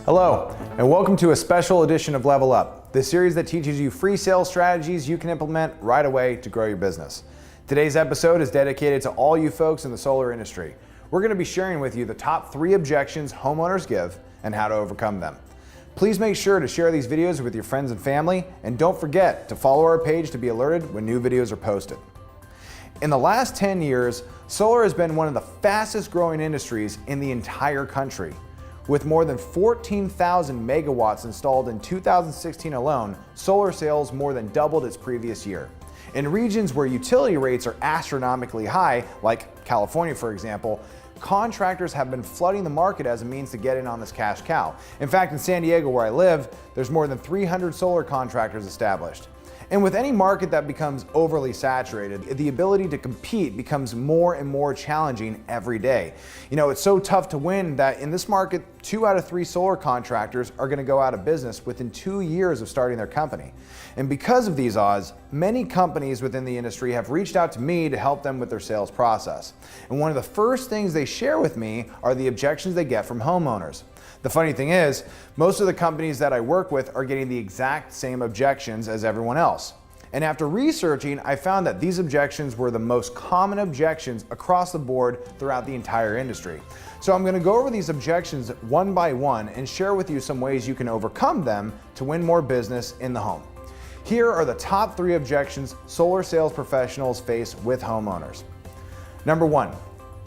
Hello, and welcome to a special edition of Level Up, the series that teaches you free sales strategies you can implement right away to grow your business. Today's episode is dedicated to all you folks in the solar industry. We're going to be sharing with you the top 3 objections homeowners give and how to overcome them. Please make sure to share these videos with your friends and family, and don't forget to follow our page to be alerted when new videos are posted. In the last 10 years, solar has been one of the fastest growing industries in the entire country. With more than 14,000 megawatts installed in 2016 alone, solar sales more than doubled its previous year. In regions where utility rates are astronomically high, like California for example, contractors have been flooding the market as a means to get in on this cash cow. In fact, in San Diego where I live, there's more than 300 solar contractors established. And with any market that becomes overly saturated, the ability to compete becomes more and more challenging every day. You know, it's so tough to win that in this market, 2 out of 3 solar contractors are going to go out of business within 2 years of starting their company. And because of these odds, many companies within the industry have reached out to me to help them with their sales process. And one of the first things they share with me are the objections they get from homeowners. The funny thing is, most of the companies that I work with are getting the exact same objections as everyone else. And after researching, I found that these objections were the most common objections across the board throughout the entire industry. So I'm going to go over these objections one by one and share with you some ways you can overcome them to win more business in the home. Here are the top 3 objections solar sales professionals face with homeowners. Number 1,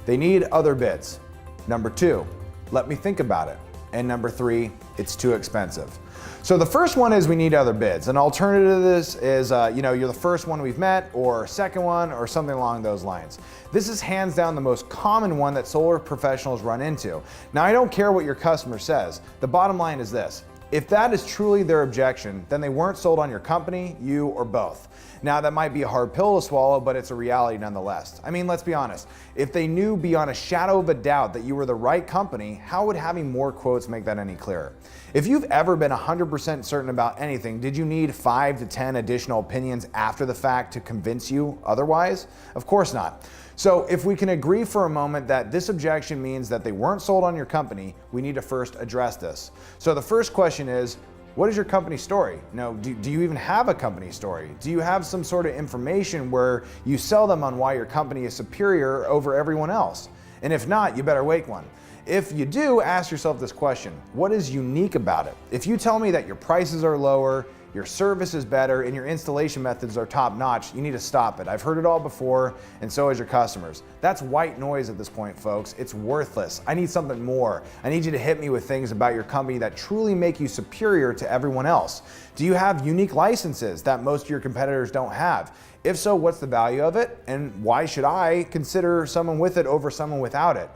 they need other bids. Number 2, let me think about it. And number 3, it's too expensive. So the first one is we need other bids. An alternative to this is, you're the first one we've met, or second one, or something along those lines. This is hands down the most common one that solar professionals run into. Now, I don't care what your customer says. The bottom line is this. If that is truly their objection, then they weren't sold on your company, you, or both. Now, that might be a hard pill to swallow, but it's a reality nonetheless. I mean, let's be honest. If they knew beyond a shadow of a doubt that you were the right company, how would having more quotes make that any clearer? If you've ever been 100% certain about anything, did you need 5 to 10 additional opinions after the fact to convince you otherwise? Of course not. So if we can agree for a moment that this objection means that they weren't sold on your company, we need to first address this. So the first question is, what is your company story? Do you even have a company story? Do you have some sort of information where you sell them on why your company is superior over everyone else? And if not, you better make one. If you do, ask yourself this question: what is unique about it? If you tell me that your prices are lower, your service is better, and your installation methods are top-notch, you need to stop it. I've heard it all before, and so has your customers. That's white noise at this point, folks. It's worthless. I need something more. I need you to hit me with things about your company that truly make you superior to everyone else. Do you have unique licenses that most of your competitors don't have? If so, what's the value of it? And why should I consider someone with it over someone without it?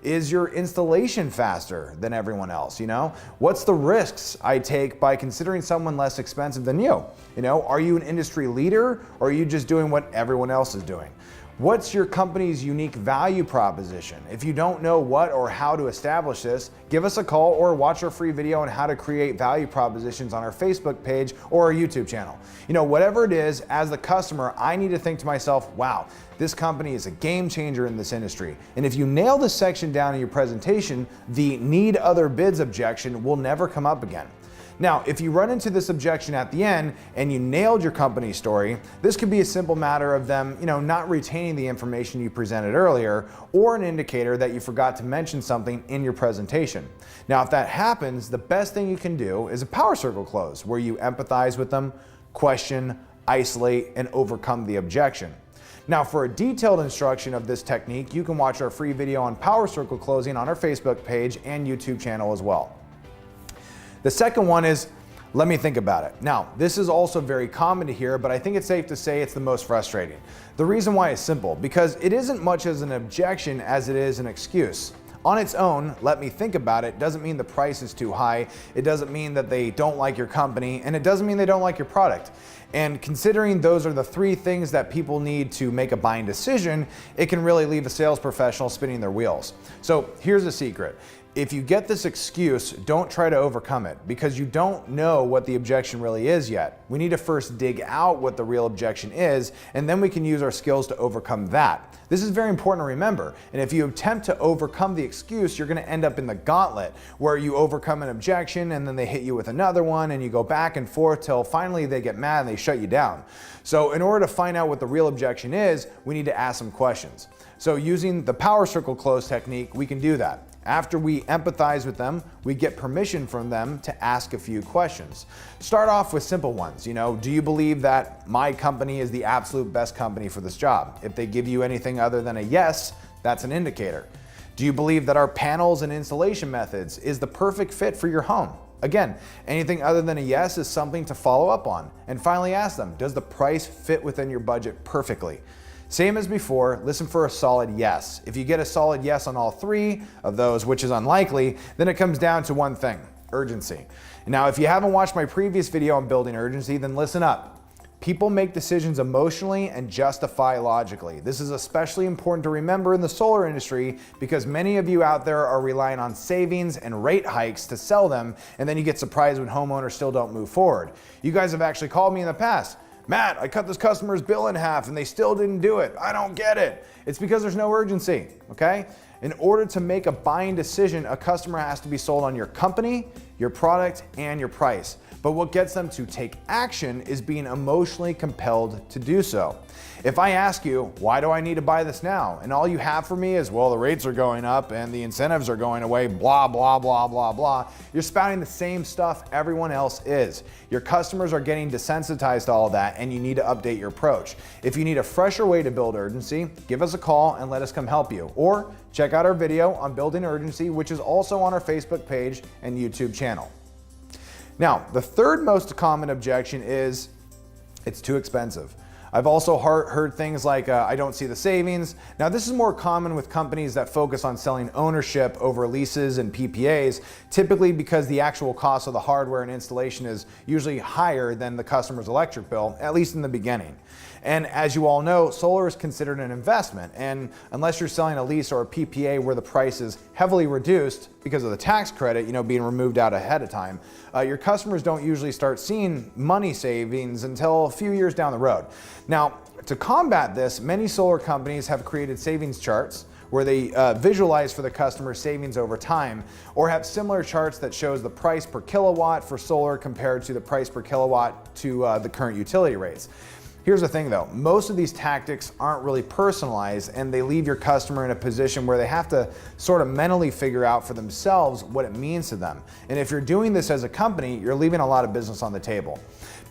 Is your installation faster than everyone else? What's the risks I take by considering someone less expensive than you? Are you an industry leader, or are you just doing what everyone else is doing? What's your company's unique value proposition? If you don't know what or how to establish this, give us a call or watch our free video on how to create value propositions on our Facebook page or our YouTube channel. Whatever it is, as the customer, I need to think to myself, wow, this company is a game changer in this industry. And if you nail this section down in your presentation, the need other bids objection will never come up again. Now, if you run into this objection at the end and you nailed your company story, this could be a simple matter of them, not retaining the information you presented earlier, or an indicator that you forgot to mention something in your presentation. Now, if that happens, the best thing you can do is a power circle close, where you empathize with them, question, isolate, and overcome the objection. Now, for a detailed instruction of this technique, you can watch our free video on power circle closing on our Facebook page and YouTube channel as well. The second one is, let me think about it. Now, this is also very common to hear, but I think it's safe to say it's the most frustrating. The reason why is simple, because it isn't much as an objection as it is an excuse. On its own, let me think about it, doesn't mean the price is too high, it doesn't mean that they don't like your company, and it doesn't mean they don't like your product. And considering those are the 3 things that people need to make a buying decision, it can really leave a sales professional spinning their wheels. So here's the secret. if you get this excuse, don't try to overcome it because you don't know what the objection really is yet. We need to first dig out what the real objection is, and then we can use our skills to overcome that. This is very important to remember, and if you attempt to overcome the excuse, you're going to end up in the gauntlet where you overcome an objection and then they hit you with another one and you go back and forth till finally they get mad and they shut you down. So in order to find out what the real objection is, we need to ask some questions. So using the power circle close technique, we can do that. After we empathize with them, we get permission from them to ask a few questions. Start off with simple ones. Do you believe that my company is the absolute best company for this job? If they give you anything other than a yes, that's an indicator. Do you believe that our panels and installation methods is the perfect fit for your home? Again, anything other than a yes is something to follow up on. And finally ask them, does the price fit within your budget perfectly? Same as before, listen for a solid yes. If you get a solid yes on all three of those, which is unlikely, then it comes down to one thing, urgency. Now, if you haven't watched my previous video on building urgency, then listen up. People make decisions emotionally and justify logically. This is especially important to remember in the solar industry because many of you out there are relying on savings and rate hikes to sell them, and then you get surprised when homeowners still don't move forward. You guys have actually called me in the past. Matt, I cut this customer's bill in half and they still didn't do it. I don't get it. It's because there's no urgency, okay? In order to make a buying decision, a customer has to be sold on your company, your product, and your price. But what gets them to take action is being emotionally compelled to do so. If I ask you, why do I need to buy this now? And all you have for me is, well, the rates are going up and the incentives are going away, blah, blah, blah, blah, blah. You're spouting the same stuff everyone else is. Your customers are getting desensitized to all that and you need to update your approach. If you need a fresher way to build urgency, give us a call and let us come help you. Or check out our video on building urgency, which is also on our Facebook page and YouTube channel. Now, the third most common objection is, it's too expensive. I've also heard things like, I don't see the savings. Now, this is more common with companies that focus on selling ownership over leases and PPAs, typically because the actual cost of the hardware and installation is usually higher than the customer's electric bill, at least in the beginning. And as you all know, solar is considered an investment. And unless you're selling a lease or a PPA where the price is heavily reduced because of the tax credit, being removed out ahead of time, your customers don't usually start seeing money savings until a few years down the road. Now, to combat this, many solar companies have created savings charts where they visualize for the customer savings over time, or have similar charts that shows the price per kilowatt for solar compared to the price per kilowatt to the current utility rates. Here's the thing though, most of these tactics aren't really personalized and they leave your customer in a position where they have to sort of mentally figure out for themselves what it means to them. And if you're doing this as a company, you're leaving a lot of business on the table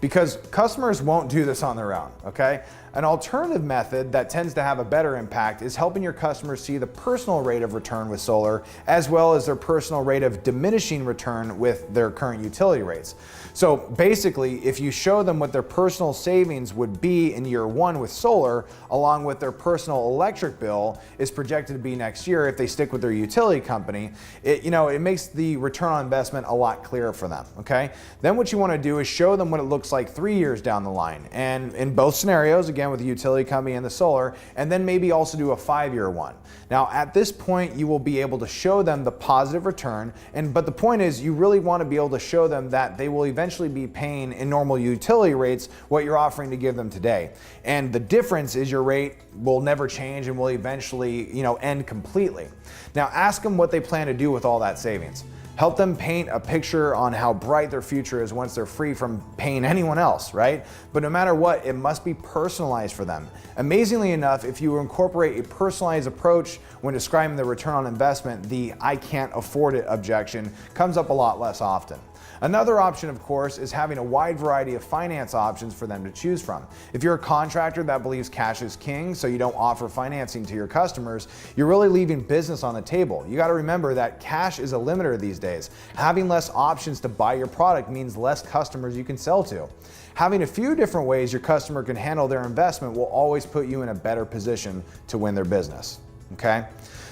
because customers won't do this on their own, okay? An alternative method that tends to have a better impact is helping your customers see the personal rate of return with solar as well as their personal rate of diminishing return with their current utility rates. So basically, if you show them what their personal savings would be in year one with solar, along with their personal electric bill is projected to be next year if they stick with their utility company, it makes the return on investment a lot clearer for them, okay? Then what you wanna do is show them what it looks like 3 years down the line. And in both scenarios, again, with the utility company and the solar, and then maybe also do a 5-year one. Now, at this point, you will be able to show them the positive return, but the point is you really want to be able to show them that they will eventually be paying in normal utility rates what you're offering to give them today. And the difference is your rate will never change and will eventually, end completely. Now, ask them what they plan to do with all that savings. Help them paint a picture on how bright their future is once they're free from paying anyone else, right? But no matter what, it must be personalized for them. Amazingly enough, if you incorporate a personalized approach when describing the return on investment, the I can't afford it objection comes up a lot less often. Another option, of course, is having a wide variety of finance options for them to choose from. If you're a contractor that believes cash is king, so you don't offer financing to your customers, you're really leaving business on the table. You got to remember that cash is a limiter these days. Having less options to buy your product means less customers you can sell to. Having a few different ways your customer can handle their investment will always put you in a better position to win their business, okay?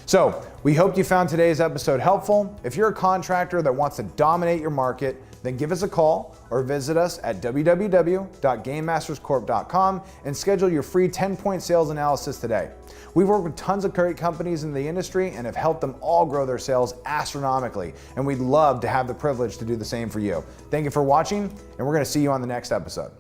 So we hope you found today's episode helpful. If you're a contractor that wants to dominate your market, Then give us a call or visit us at www.gamemasterscorp.com and schedule your free 10-point sales analysis today. We've worked with tons of great companies in the industry and have helped them all grow their sales astronomically, and we'd love to have the privilege to do the same for you. Thank you for watching, and we're going to see you on the next episode.